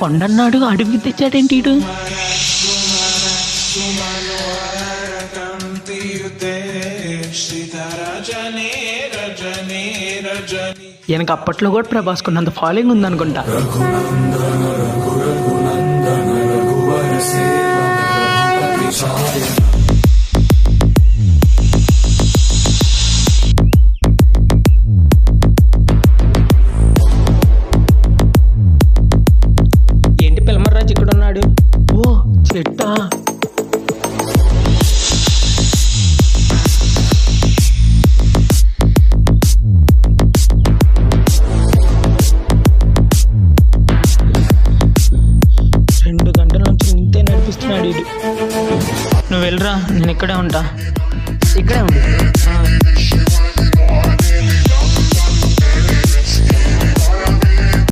కొండన్నాడు అడవికి తెచ్చాడేంటి ఈడు? ఈయనకు అప్పట్లో కూడా ప్రభాస్ కొన్నంత ఫాలోయింగ్ ఉందనుకుంటా. ఏంటి పిల్లమర్రాజు ఇక్కడ ఉన్నాడు? ఓ చెట్టా. నువ్వు వెళ్ళరా, నేను ఇక్కడే ఉంటా. ఇక్కడే ఉంది.